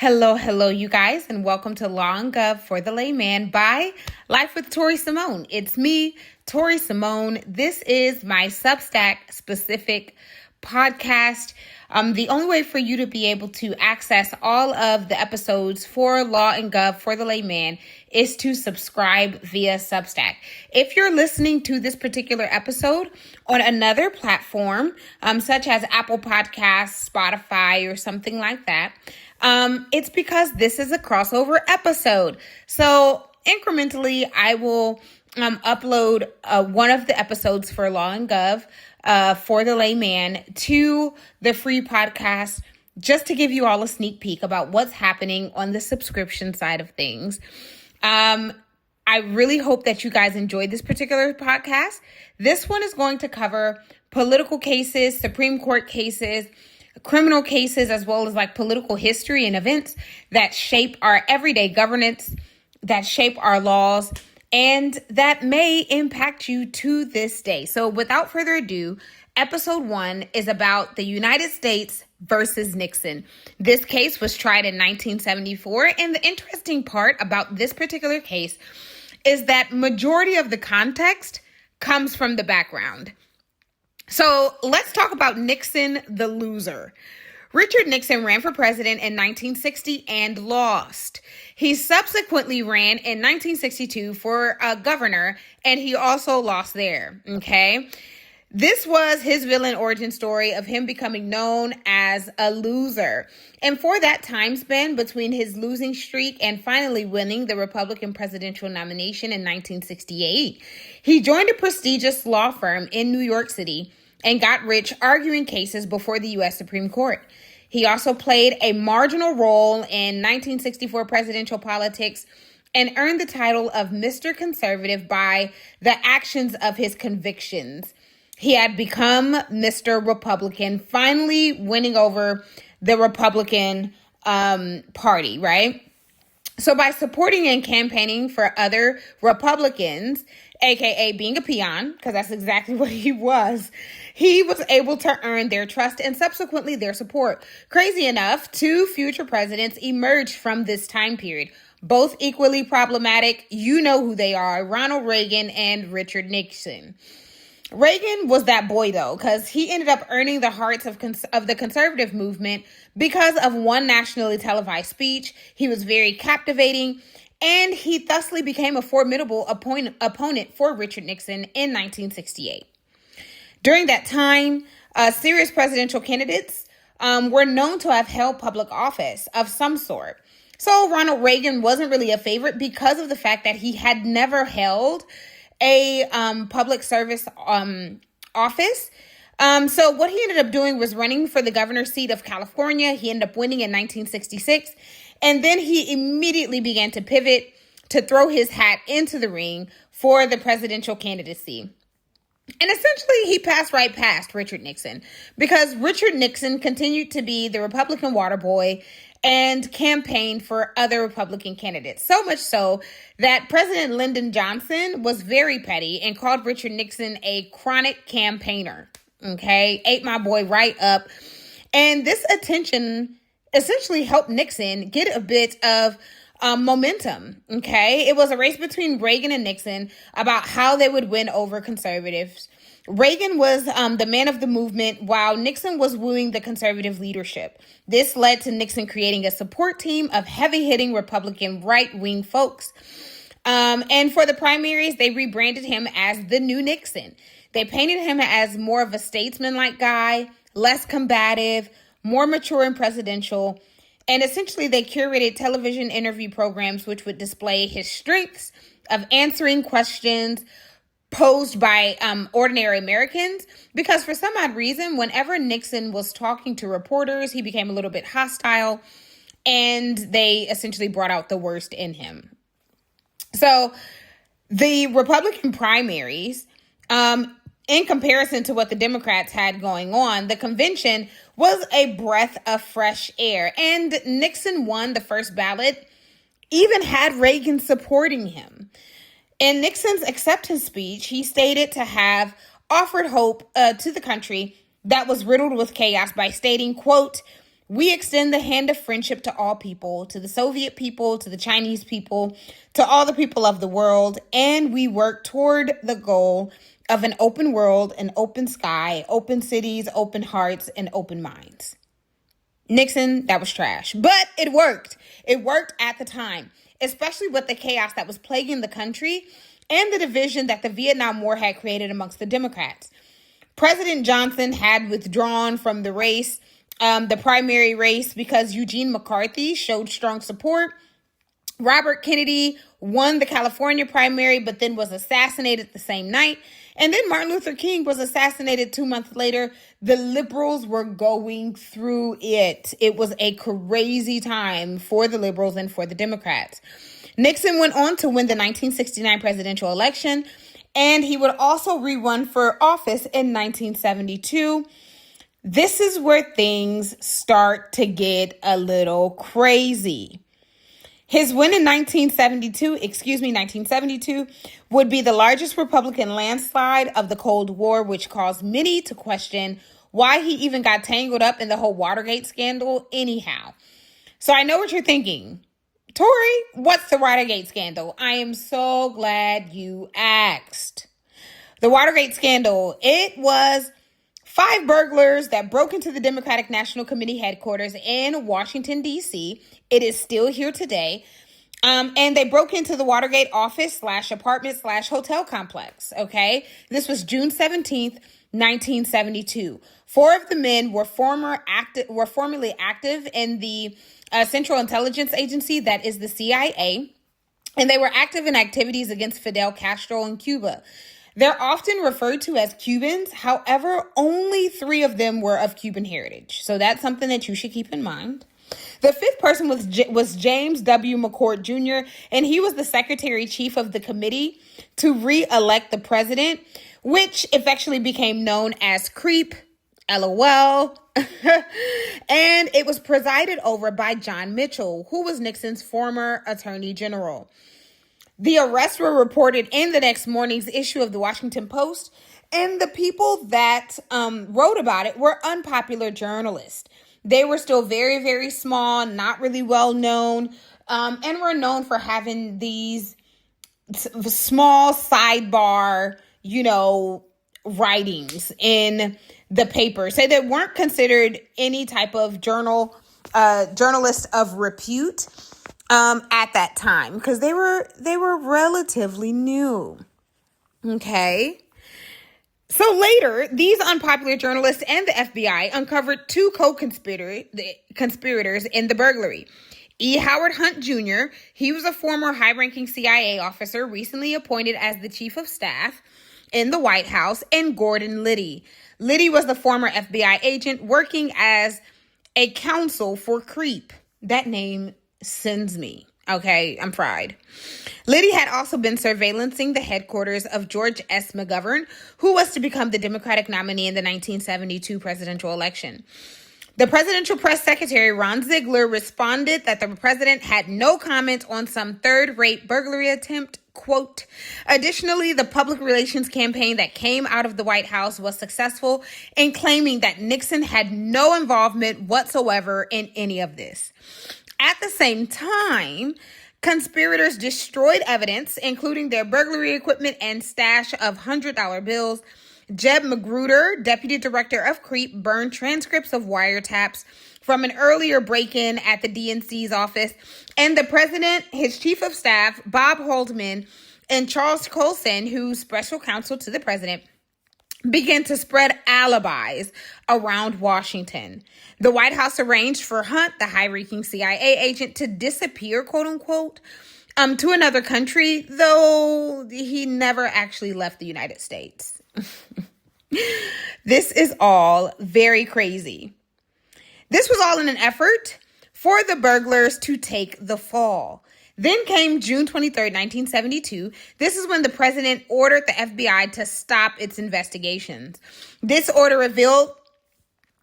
Hello, you guys, and welcome to Law and Gov for the Layman by Life with Tori Simone. It's me, Tori Simone. This is my Substack specific podcast. The only way for you to be able to access all of the episodes for Law and Gov for the Layman is to subscribe via Substack. If you're listening to this particular episode on another platform, such as Apple Podcasts, Spotify, or something like that, it's because this is a crossover episode. So incrementally, I will upload one of the episodes for Law and Gov for the Layman to the free podcast, just to give you all a sneak peek about what's happening on the subscription side of things. I really hope that you guys enjoyed this particular podcast. This one is going to cover political cases, Supreme Court cases, criminal cases, as well as like political history and events that shape our everyday governance, that shape our laws, and that may impact you to this day. So without further ado, episode 1 is about the United States versus Nixon. This case was tried in 1974, and the interesting part about this particular case is that majority of the context comes from the background. So let's talk about Nixon, the loser. Richard Nixon ran for president in 1960 and lost. He subsequently ran in 1962 for governor, and he also lost there, okay? This was his villain origin story of him becoming known as a loser. And for that time span between his losing streak and finally winning the Republican presidential nomination in 1968, he joined a prestigious law firm in New York City and got rich arguing cases before the U.S. Supreme Court. He also played a marginal role in 1964 presidential politics and earned the title of Mr. Conservative by the actions of his convictions. He had become Mr. Republican, finally winning over the Republican Party, right? So by supporting and campaigning for other Republicans, aka being a peon, because that's exactly what he was able to earn their trust and subsequently their support. Crazy enough, 2 future presidents emerged from this time period, both equally problematic. You know who they are: Ronald Reagan and Richard Nixon. Reagan was that boy, though, because he ended up earning the hearts of the conservative movement because of one nationally televised speech. He was very captivating, and he thusly became a formidable opponent for Richard Nixon in 1968. During that time, serious presidential candidates were known to have held public office of some sort. So Ronald Reagan wasn't really a favorite because of the fact that he had never held a public service office. So what he ended up doing was running for the governor's seat of California. He ended up winning in 1966. And then he immediately began to pivot to throw his hat into the ring for the presidential candidacy. And essentially, he passed right past Richard Nixon because Richard Nixon continued to be the Republican water boy and campaigned for other Republican candidates. So much so that President Lyndon Johnson was very petty and called Richard Nixon a chronic campaigner. Okay, ate my boy right up. And this attention essentially helped Nixon get a bit of momentum. Okay, it was a race between Reagan and Nixon about how they would win over conservatives. Reagan was the man of the movement, while Nixon was wooing the conservative leadership. This led to Nixon creating a support team of heavy-hitting Republican right-wing folks. And for the primaries, they rebranded him as the new Nixon. They painted him as more of a statesman-like guy, less combative, more mature and presidential. And essentially, they curated television interview programs which would display his strengths of answering questions posed by ordinary Americans, because for some odd reason, whenever Nixon was talking to reporters, he became a little bit hostile, and they essentially brought out the worst in him. So the Republican primaries, in comparison to what the Democrats had going on, the convention was a breath of fresh air, and Nixon won the first ballot, even had Reagan supporting him. In Nixon's acceptance speech, he stated to have offered hope to the country that was riddled with chaos by stating, quote, We extend the hand of friendship to all people, to the Soviet people, to the Chinese people, to all the people of the world, and we work toward the goal of an open world, an open sky, open cities, open hearts, and open minds. Nixon, that was trash, but it worked. It worked at the time, especially with the chaos that was plaguing the country and the division that the Vietnam War had created amongst the Democrats. President Johnson had withdrawn from the race, the primary race, because Eugene McCarthy showed strong support. Robert Kennedy won the California primary, but then was assassinated the same night. And then Martin Luther King was assassinated 2 months later. The liberals were going through it. It was a crazy time for the liberals and for the Democrats. Nixon went on to win the 1969 presidential election, and he would also rerun for office in 1972. This is where things start to get a little crazy. His win in 1972 would be the largest Republican landslide of the Cold War, which caused many to question why he even got tangled up in the whole Watergate scandal anyhow. So I know what you're thinking. Tori, what's the Watergate scandal? I am so glad you asked. The Watergate scandal, it was 5 burglars that broke into the Democratic National Committee headquarters in Washington, D.C. It is still here today. And they broke into the Watergate office / apartment / hotel complex. Okay. This was June 17th, 1972. 4 of the men were formerly active in the Central Intelligence Agency, that is the CIA. And they were active in activities against Fidel Castro in Cuba. They're often referred to as Cubans. However, only 3 of them were of Cuban heritage. So that's something that you should keep in mind. The 5th person was James W. McCord Jr., and he was the secretary-chief of the committee to re-elect the president, which effectually became known as CREEP, LOL. And it was presided over by John Mitchell, who was Nixon's former attorney general. The arrests were reported in the next morning's issue of the Washington Post, and the people that wrote about it were unpopular journalists. They were still very, very small, not really well known, and were known for having these small sidebar, writings in the paper. So they weren't considered any type of journalist of repute at that time, because they were relatively new. Okay. So later, these unpopular journalists and the FBI uncovered 2 co-conspirators in the burglary. E. Howard Hunt Jr., he was a former high-ranking CIA officer recently appointed as the chief of staff in the White House, and Gordon Liddy. Liddy was the former FBI agent working as a counsel for CREEP. That name sends me. Okay, I'm fried. Liddy had also been surveillancing the headquarters of George S. McGovern, who was to become the Democratic nominee in the 1972 presidential election. The presidential press secretary, Ron Ziegler, responded that the president had no comment on some third-rate burglary attempt. Quote, additionally, the public relations campaign that came out of the White House was successful in claiming that Nixon had no involvement whatsoever in any of this. At the same time, conspirators destroyed evidence, including their burglary equipment and stash of $100 bills. Jeb Magruder, deputy director of CREEP, burned transcripts of wiretaps from an earlier break-in at the DNC's office. And the president, his chief of staff, Bob Haldeman, and Charles Colson, who's special counsel to the president, began to spread alibis around Washington. The White House arranged for Hunt, the high-ranking CIA agent, to disappear, quote unquote, to another country, though he never actually left the United States. This is all very crazy. This was all in an effort for the burglars to take the fall. Then came June 23rd, 1972. This is when the president ordered the FBI to stop its investigations. This order revealed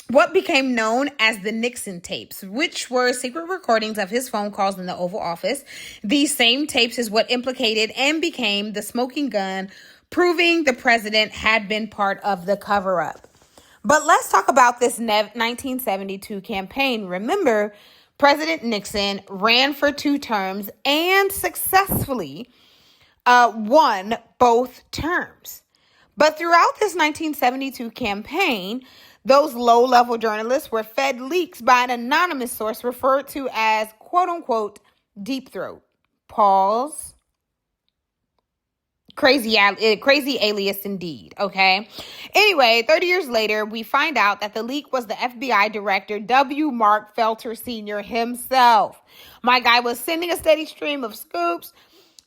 what became known as the Nixon tapes, which were secret recordings of his phone calls in the Oval Office. These same tapes is what implicated and became the smoking gun, proving the president had been part of the cover-up. But let's talk about this 1972 campaign. Remember, President Nixon ran for 2 terms and successfully won both terms. But throughout this 1972 campaign, those low-level journalists were fed leaks by an anonymous source referred to as, quote-unquote, deep throat. Pause. Crazy alias indeed, okay? Anyway, 30 years later, we find out that the leak was the FBI director, W. Mark Felter Sr. himself. My guy was sending a steady stream of scoops,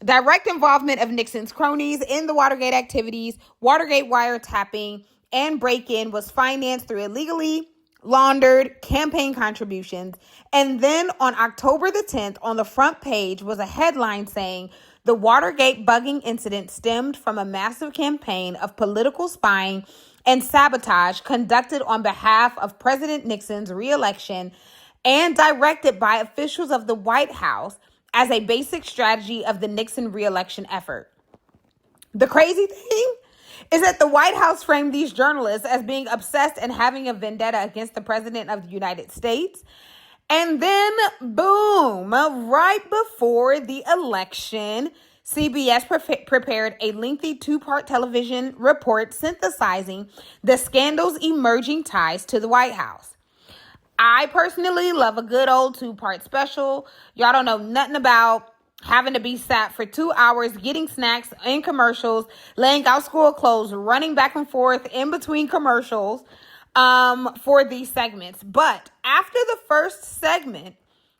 direct involvement of Nixon's cronies in the Watergate activities. Watergate wiretapping and break-in was financed through illegally laundered campaign contributions. And then on October the 10th, on the front page was a headline saying, the Watergate bugging incident stemmed from a massive campaign of political spying and sabotage conducted on behalf of President Nixon's reelection and directed by officials of the White House as a basic strategy of the Nixon reelection effort. The crazy thing is that the White House framed these journalists as being obsessed and having a vendetta against the President of the United States. And then, boom, right before the election, CBS prepared a lengthy 2-part television report synthesizing the scandal's emerging ties to the White House. I personally love a good old 2-part special. Y'all don't know nothing about having to be sat for 2 hours, getting snacks and commercials, laying out school clothes, running back and forth in between commercials for these segments. But after the first segment,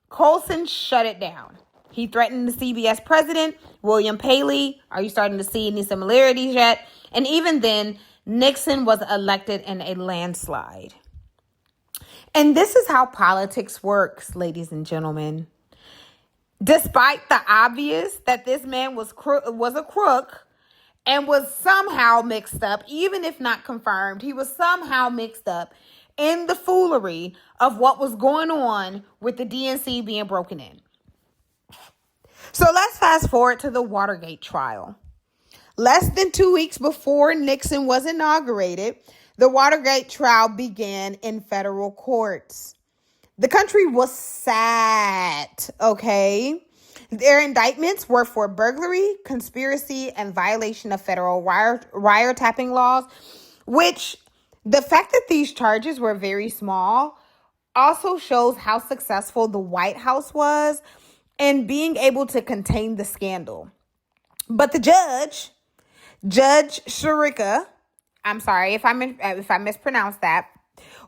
Colson shut it down. He threatened the CBS president, William Paley. Are you starting to see any similarities yet? And even then, Nixon was elected in a landslide. And this is how politics works, ladies and gentlemen. Despite the obvious that this man was a crook and was somehow mixed up, even if not confirmed, he was somehow mixed up in the foolery of what was going on with the DNC being broken in. So let's fast forward to the Watergate trial. Less than 2 weeks before Nixon was inaugurated, the Watergate trial began in federal courts. The country was sad, okay? Their indictments were for burglary, conspiracy, and violation of federal wiretapping laws, which the fact that these charges were very small also shows how successful the White House was in being able to contain the scandal. But the Judge Sirica, I'm sorry if I mispronounced that,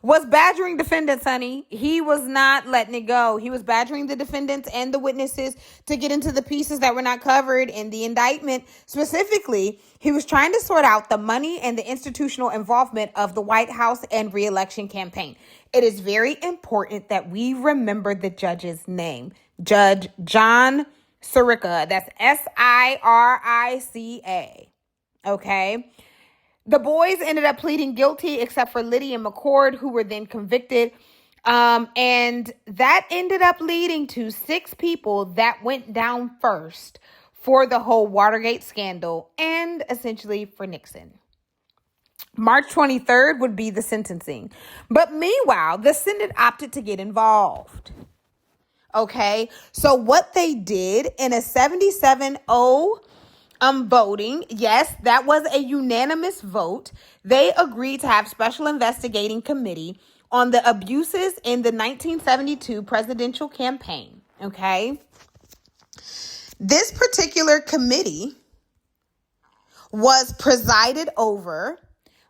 was badgering defendants, honey. He was not letting it go. He was badgering the defendants and the witnesses to get into the pieces that were not covered in the indictment. Specifically, he was trying to sort out the money and the institutional involvement of the White House and re-election campaign. It is very important that we remember the judge's name, Judge John Sirica. That's Sirica. Okay. The boys ended up pleading guilty except for Liddy and McCord, who were then convicted. And that ended up leading to 6 people that went down first for the whole Watergate scandal and essentially for Nixon. March 23rd would be the sentencing. But meanwhile, the Senate opted to get involved. Okay, so what they did in a 77-0 voting, yes, that was a unanimous vote. They agreed to have special investigating committee on the abuses in the 1972 presidential campaign. Okay, this particular committee was presided over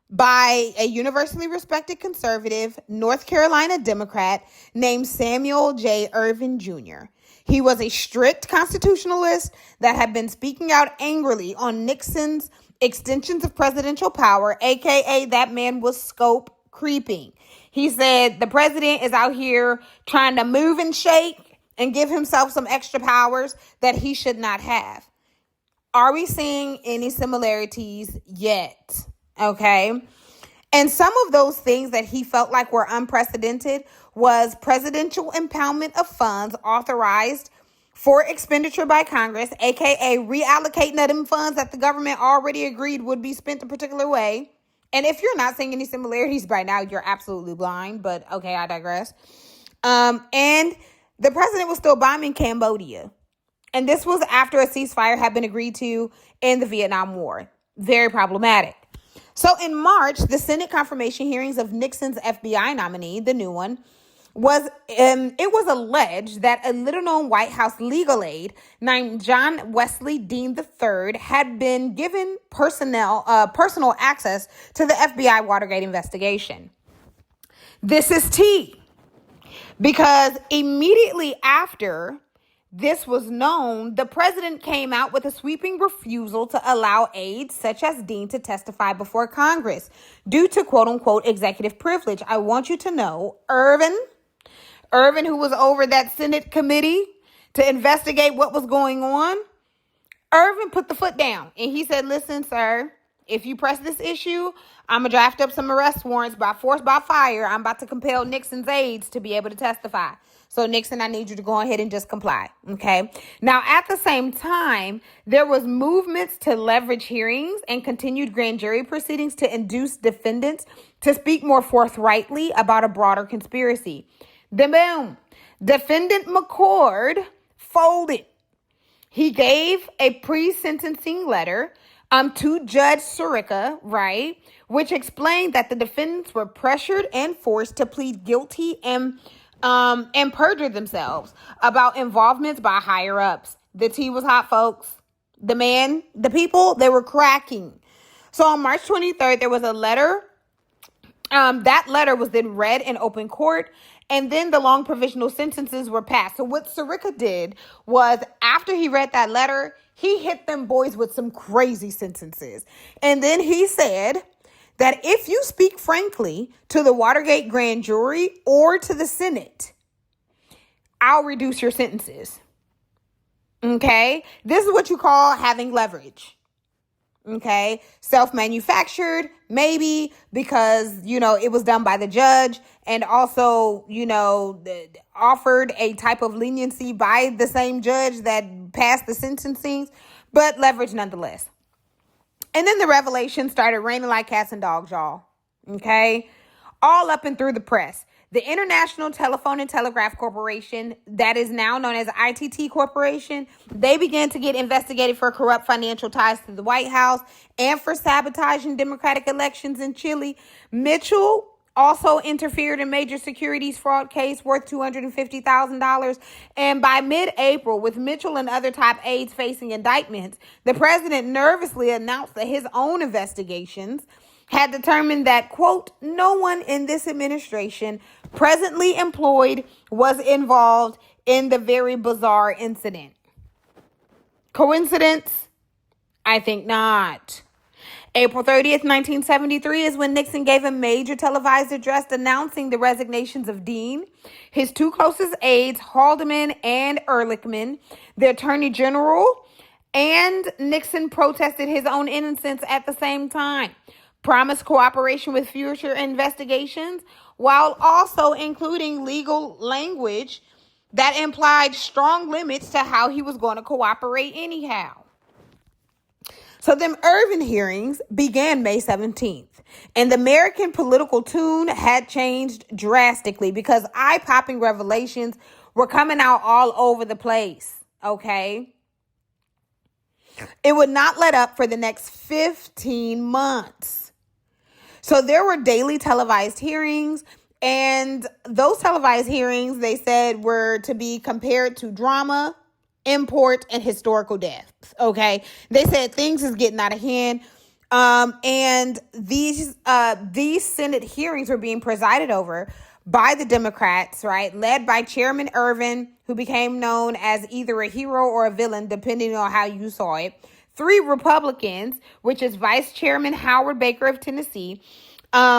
by a universally respected conservative North Carolina Democrat named Samuel J. Ervin Jr. He was a strict constitutionalist that had been speaking out angrily on Nixon's extensions of presidential power, aka that man was scope creeping. He said the president is out here trying to move and shake and give himself some extra powers that he should not have. Are we seeing any similarities yet? Okay. And some of those things that he felt like were unprecedented was presidential impoundment of funds authorized for expenditure by Congress, aka reallocating them funds that the government already agreed would be spent a particular way. And if you're not seeing any similarities by now, you're absolutely blind. But okay, I digress. And the president was still bombing Cambodia. And this was after a ceasefire had been agreed to in the Vietnam War. Very problematic. So in March, the Senate confirmation hearings of Nixon's FBI nominee, the new one, it was alleged that a little-known White House legal aide named John Wesley Dean III had been given personal access to the FBI Watergate investigation. This is tea, because immediately after this was known, the president came out with a sweeping refusal to allow aides such as Dean to testify before Congress due to quote-unquote executive privilege. I want you to know, Irvin, who was over that Senate committee to investigate what was going on, Irvin put the foot down and he said, listen, sir, if you press this issue, I'm going to draft up some arrest warrants by force, by fire. I'm about to compel Nixon's aides to be able to testify. So Nixon, I need you to go ahead and just comply. Okay. Now, at the same time, there was movements to leverage hearings and continued grand jury proceedings to induce defendants to speak more forthrightly about a broader conspiracy. Then boom, defendant McCord folded. He gave a pre-sentencing letter to Judge Sirica, right, which explained that the defendants were pressured and forced to plead guilty and perjure themselves about involvements by higher ups. The tea was hot, folks. The people, they were cracking. So on March 23rd, there was a letter. That letter was then read in open court, and then the long provisional sentences were passed. So what Sirica did was, after he read that letter, he hit them boys with some crazy sentences. And then he said that if you speak frankly to the Watergate grand jury or to the Senate, I'll reduce your sentences. Okay? This is what you call having leverage. Okay, self-manufactured, maybe because, it was done by the judge, and also, offered a type of leniency by the same judge that passed the sentencing, but leverage nonetheless. And then the revelation started raining like cats and dogs, y'all. Okay, all up and through the press. The International Telephone and Telegraph Corporation, that is now known as ITT Corporation, they began to get investigated for corrupt financial ties to the White House and for sabotaging democratic elections in Chile. Mitchell also interfered in major securities fraud case worth $250,000. And by mid-April, with Mitchell and other top aides facing indictments, the president nervously announced that his own investigations had determined that, quote, no one in this administration presently employed was involved in the very bizarre incident. Coincidence? I think not. April 30th, 1973 is when Nixon gave a major televised address announcing the resignations of Dean, his two closest aides, Haldeman and Ehrlichman, the attorney general, and Nixon protested his own innocence at the same time. Promised cooperation with future investigations, while also including legal language that implied strong limits to how he was going to cooperate anyhow. So them Irvin hearings began May 17th, and the American political tune had changed drastically because eye-popping revelations were coming out all over the place, okay? It would not let up for the next 15 months. So there were daily televised hearings, and those televised hearings, they said, were to be compared to drama, import, and historical deaths, okay? They said things is getting out of hand, and these Senate hearings were being presided over by the Democrats, right, led by Chairman Irvin, who became known as either a hero or a villain, depending on how you saw it. 3 Republicans, which is Vice Chairman Howard Baker of Tennessee,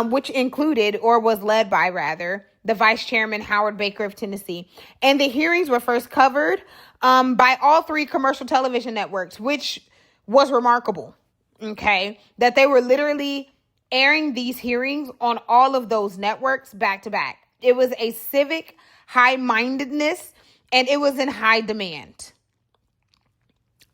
which included, or was led by rather, the Vice Chairman Howard Baker of Tennessee. And the hearings were first covered by all 3 commercial television networks, which was remarkable, okay, that they were literally airing these hearings on all of those networks back to back. It was a civic high-mindedness, and it was in high demand.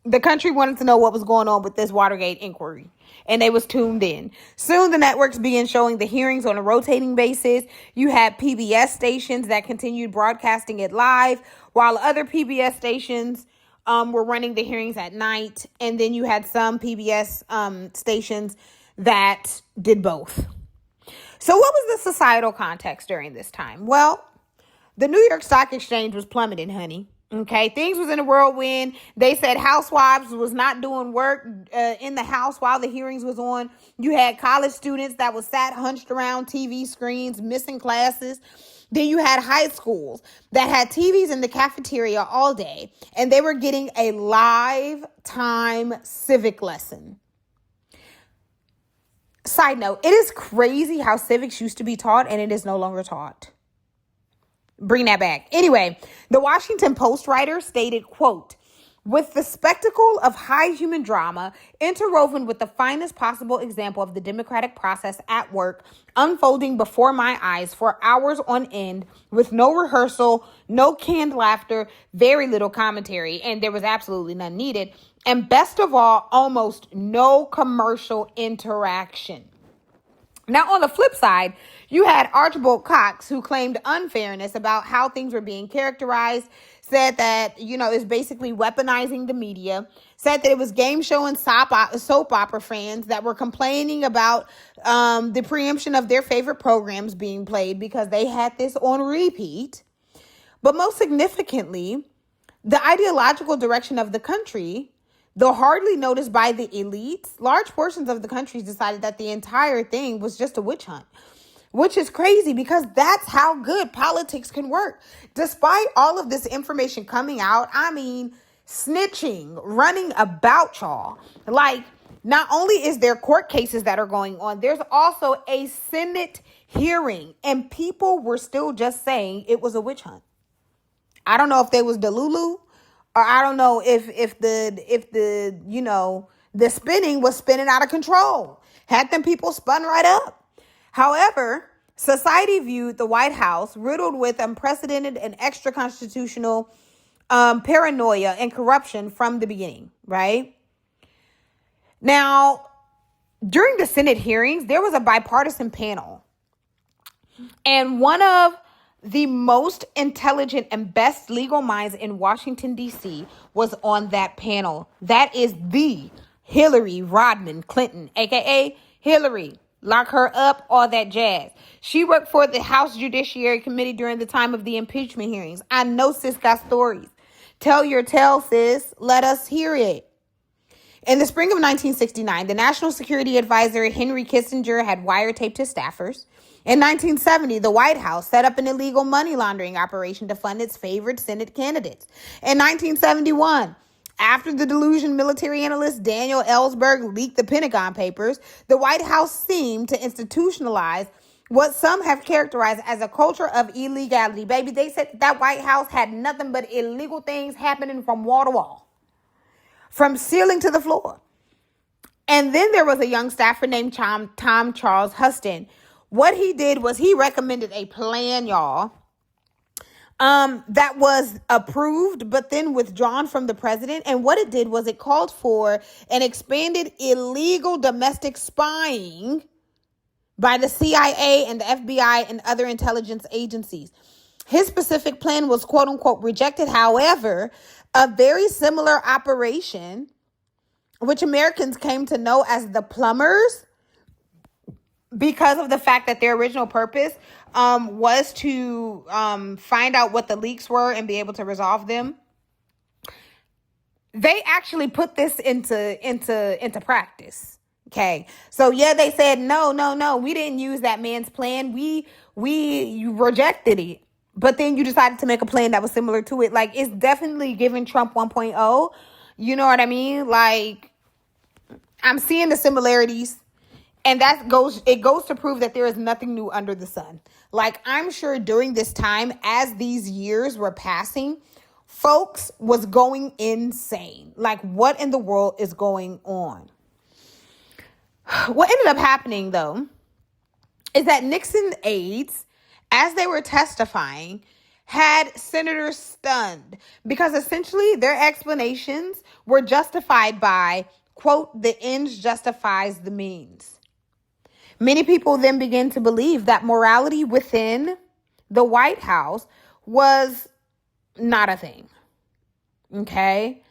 The country wanted to know what was going on with this Watergate inquiry, and they was tuned in. Soon the networks began showing the hearings on a rotating basis. You had PBS stations that continued broadcasting it live, while other PBS stations were running the hearings at night. And then you had some PBS stations that did both. So what was the societal context during this time? Well, the New York Stock Exchange was plummeting, honey. Okay, things was in a whirlwind. They said housewives was not doing work in the house while the hearings was on. You had college students that was sat hunched around TV screens, missing classes. Then you had high schools that had TVs in the cafeteria all day, and they were getting a live time civic lesson. Side note, it is crazy how civics used to be taught and it is no longer taught. Bring that back. Anyway, the Washington Post writer stated, quote, with the spectacle of high human drama interwoven with the finest possible example of the democratic process at work unfolding before my eyes for hours on end with no rehearsal, no canned laughter, very little commentary, and there was absolutely none needed. And best of all, almost no commercial interaction. Now, on the flip side, you had Archibald Cox, who claimed unfairness about how things were being characterized, said that, it's basically weaponizing the media, said that it was game show and soap opera fans that were complaining about the preemption of their favorite programs being played because they had this on repeat. But most significantly, the ideological direction of the country, though hardly noticed by the elites, large portions of the country decided that the entire thing was just a witch hunt, which is crazy because that's how good politics can work. Despite all of this information coming out, snitching, running about y'all. Like, not only is there court cases that are going on, there's also a Senate hearing, and people were still just saying it was a witch hunt. I don't know if they was Delulu, or I don't know if the spinning was spinning out of control. Had them people spun right up. However, society viewed the White House riddled with unprecedented and extra constitutional paranoia and corruption from the beginning, right? Now, during the Senate hearings, there was a bipartisan panel. And one of the most intelligent and best legal minds in Washington, D.C. was on that panel. That is the Hillary Rodham Clinton, a.k.a. Hillary. Lock her up, all that jazz. She worked for the House Judiciary Committee during the time of the impeachment hearings. I know sis got stories. Tell your tale, sis. Let us hear it. In the spring of 1969, the National Security Advisor Henry Kissinger had wiretaped his staffers. In 1970, the White House set up an illegal money laundering operation to fund its favorite Senate candidates. In 1971, after the delusioned military analyst Daniel Ellsberg leaked the Pentagon Papers, the White House seemed to institutionalize what some have characterized as a culture of illegality. Baby, they said that White House had nothing but illegal things happening from wall to wall, from ceiling to the floor. And then there was a young staffer named Tom Charles Huston. What he did was he recommended a plan, y'all, that was approved, but then withdrawn from the president. And what it did was it called for an expanded illegal domestic spying by the CIA and the FBI and other intelligence agencies. His specific plan was, quote unquote, rejected. However, a very similar operation, which Americans came to know as the plumbers, because of the fact that their original purpose was to find out what the leaks were and be able to resolve them. They actually put this into practice. Okay. So yeah, they said, no, we didn't use that man's plan. You rejected it. But then you decided to make a plan that was similar to it. Like, it's definitely giving Trump 1.0. You know what I mean? Like, I'm seeing the similarities. And it goes to prove that there is nothing new under the sun. Like, I'm sure during this time, as these years were passing, folks was going insane. Like, what in the world is going on? What ended up happening, though, is that Nixon aides, as they were testifying, had senators stunned because essentially their explanations were justified by, quote, the ends justifies the means. Many people then began to believe that morality within the White House was not a thing. Okay?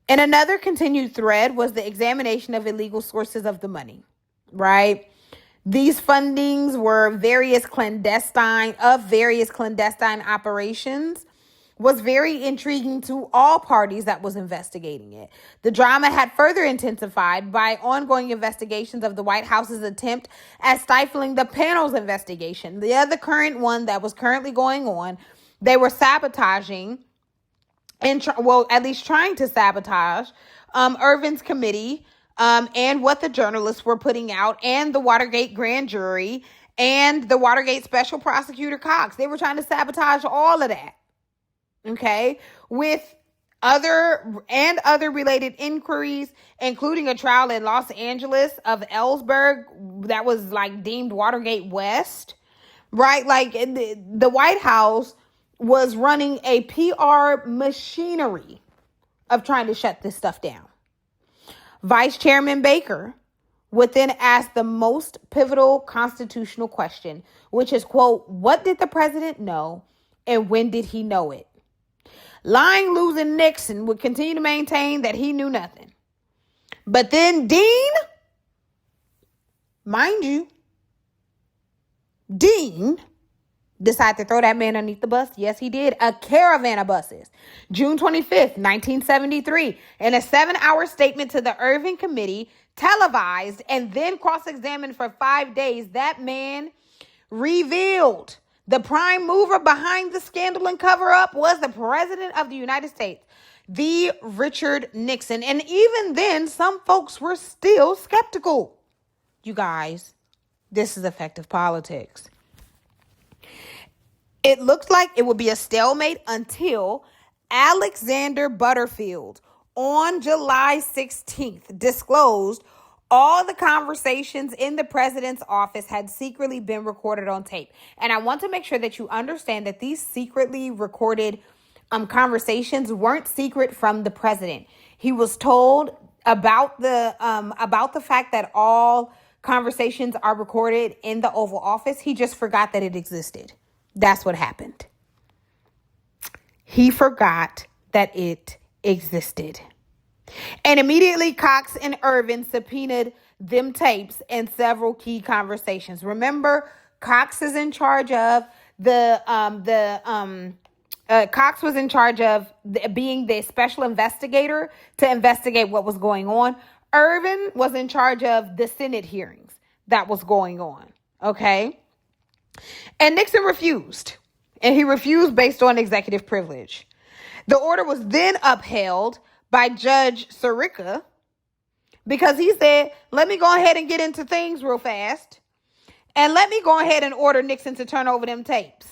And another continued thread was the examination of illegal sources of the money, right? These fundings were various clandestine operations was very intriguing to all parties that was investigating it. The drama had further intensified by ongoing investigations of the White House's attempt at stifling the panel's investigation. The other current one that was currently going on, they were sabotaging and at least trying to sabotage Irvin's committee and what the journalists were putting out, and the Watergate grand jury and the Watergate special prosecutor Cox. They were trying to sabotage all of that. Okay, with other related inquiries, including a trial in Los Angeles of Ellsberg that was like deemed Watergate West, right? Like the White House was running a PR machinery of trying to shut this stuff down. Vice Chairman Baker would then ask the most pivotal constitutional question, which is, quote, what did the president know and when did he know it? Lying, losing Nixon would continue to maintain that he knew nothing. But then Dean, mind you, Dean decided to throw that man underneath the bus. Yes, he did. A caravan of buses. June 25th, 1973, in a 7-hour statement to the Irving Committee, televised and then cross-examined for 5 days, that man revealed the prime mover behind the scandal and cover-up was the president of the United States, the Richard Nixon. And even then, some folks were still skeptical. You guys, this is effective politics. It looks like it would be a stalemate until Alexander Butterfield on July 16th disclosed all the conversations in the president's office had secretly been recorded on tape. And I want to make sure that you understand that these secretly recorded conversations weren't secret from the president. He was told about the fact that all conversations are recorded in the Oval Office. He just forgot that it existed. That's what happened. He forgot that it existed. And immediately Cox and Irvin subpoenaed them tapes and several key conversations. Remember, Cox is in charge of Cox was in charge of being the special investigator to investigate what was going on. Irvin was in charge of the Senate hearings that was going on. Okay. And Nixon refused. And he refused based on executive privilege. The order was then upheld by Judge Sirica because he said, let me go ahead and get into things real fast. And let me go ahead and order Nixon to turn over them tapes.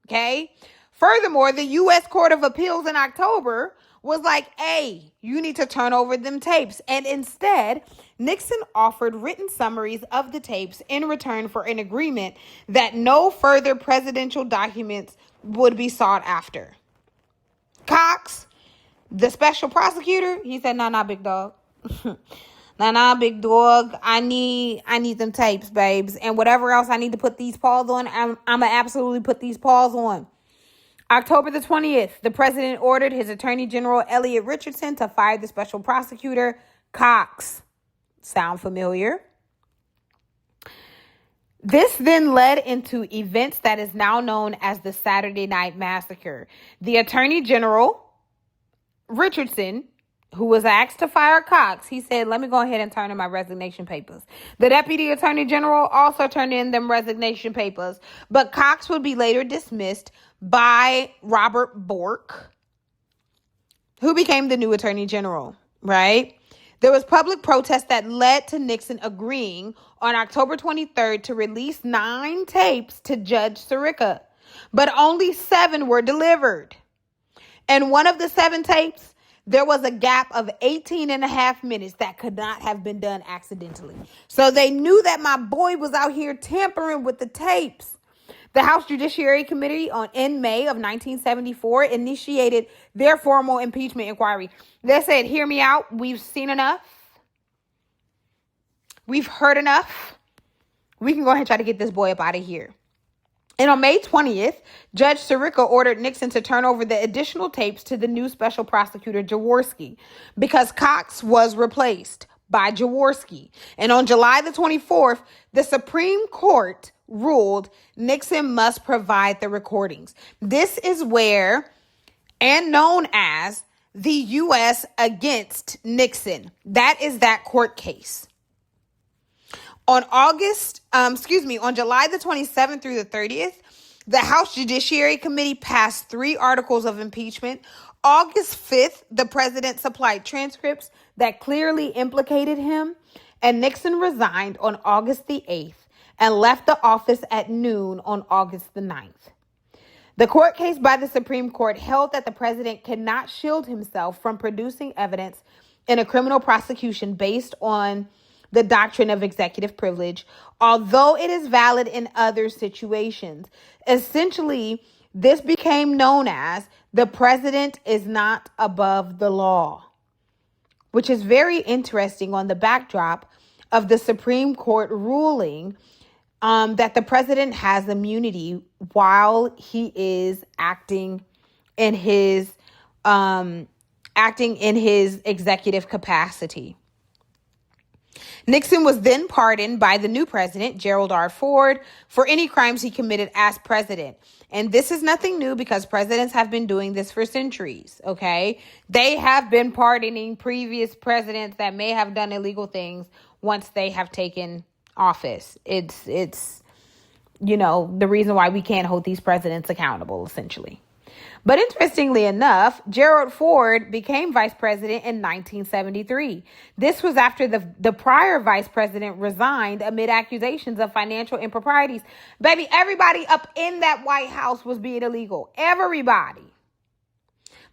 Okay. Furthermore, the U.S. Court of Appeals in October was like, hey, you need to turn over them tapes. And instead, Nixon offered written summaries of the tapes in return for an agreement that no further presidential documents would be sought after. Cox, the special prosecutor, he said, nah, big dog. Nah, big dog. I need them tapes, babes. And whatever else I need to put these paws on, I'm going to absolutely put these paws on. October the 20th, the president ordered his Attorney General Elliot Richardson to fire the special prosecutor, Cox. Sound familiar? This then led into events that is now known as the Saturday Night Massacre. The Attorney General, Richardson, who was asked to fire Cox, he said, let me go ahead and turn in my resignation papers. The Deputy Attorney General also turned in them resignation papers, but Cox would be later dismissed by Robert Bork, who became the new Attorney General, right? There was public protest that led to Nixon agreeing on October 23rd to release 9 tapes to Judge Sirica, but only 7 were delivered. And one of the 7 tapes, there was a gap of 18 and a half minutes that could not have been done accidentally. So they knew that my boy was out here tampering with the tapes. The House Judiciary Committee in May of 1974 initiated their formal impeachment inquiry. They said, hear me out. We've seen enough. We've heard enough. We can go ahead and try to get this boy up out of here. And on May 20th, Judge Sirica ordered Nixon to turn over the additional tapes to the new special prosecutor, Jaworski, because Cox was replaced by Jaworski. And on July the 24th, the Supreme Court ruled Nixon must provide the recordings. This is where, and known as the U.S. against Nixon. That is that court case. On July the 27th through the 30th, the House Judiciary Committee passed 3 articles of impeachment. August 5th, the president supplied transcripts that clearly implicated him, and Nixon resigned on August the 8th and left the office at noon on August the 9th. The court case by the Supreme Court held that the president cannot shield himself from producing evidence in a criminal prosecution based on the doctrine of executive privilege, although it is valid in other situations. Essentially, this became known as the president is not above the law, which is very interesting on the backdrop of the Supreme Court ruling that the president has immunity while he is acting in his executive capacity. Nixon was then pardoned by the new president, Gerald R. Ford, for any crimes he committed as president. And this is nothing new because presidents have been doing this for centuries, okay? They have been pardoning previous presidents that may have done illegal things once they have taken office. It's the reason why we can't hold these presidents accountable, essentially. But interestingly enough, Gerald Ford became vice president in 1973. This was after the prior vice president resigned amid accusations of financial improprieties. Baby, everybody up in that White House was being illegal. Everybody.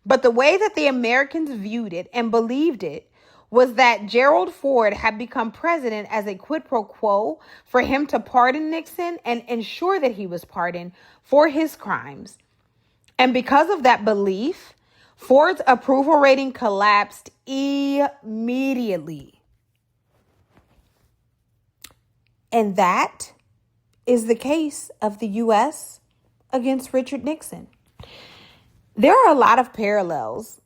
But the way that the Americans viewed it and believed it was that Gerald Ford had become president as a quid pro quo for him to pardon Nixon and ensure that he was pardoned for his crimes. And because of that belief, Ford's approval rating collapsed immediately. And that is the case of the U.S. against Richard Nixon. There are a lot of parallels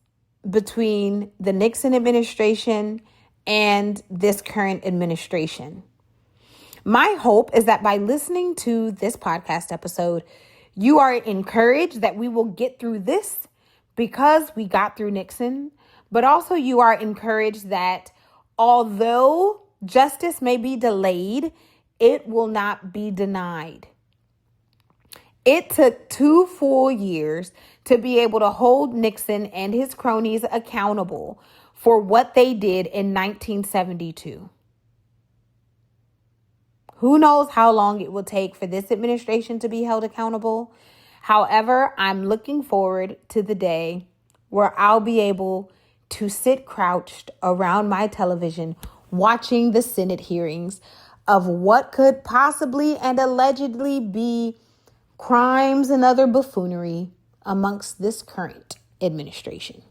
between the Nixon administration and this current administration. My hope is that by listening to this podcast episode, you are encouraged that we will get through this because we got through Nixon, but also you are encouraged that although justice may be delayed, it will not be denied. It took 2 full years to be able to hold Nixon and his cronies accountable for what they did in 1972. Who knows how long it will take for this administration to be held accountable? However, I'm looking forward to the day where I'll be able to sit crouched around my television watching the Senate hearings of what could possibly and allegedly be crimes and other buffoonery amongst this current administration.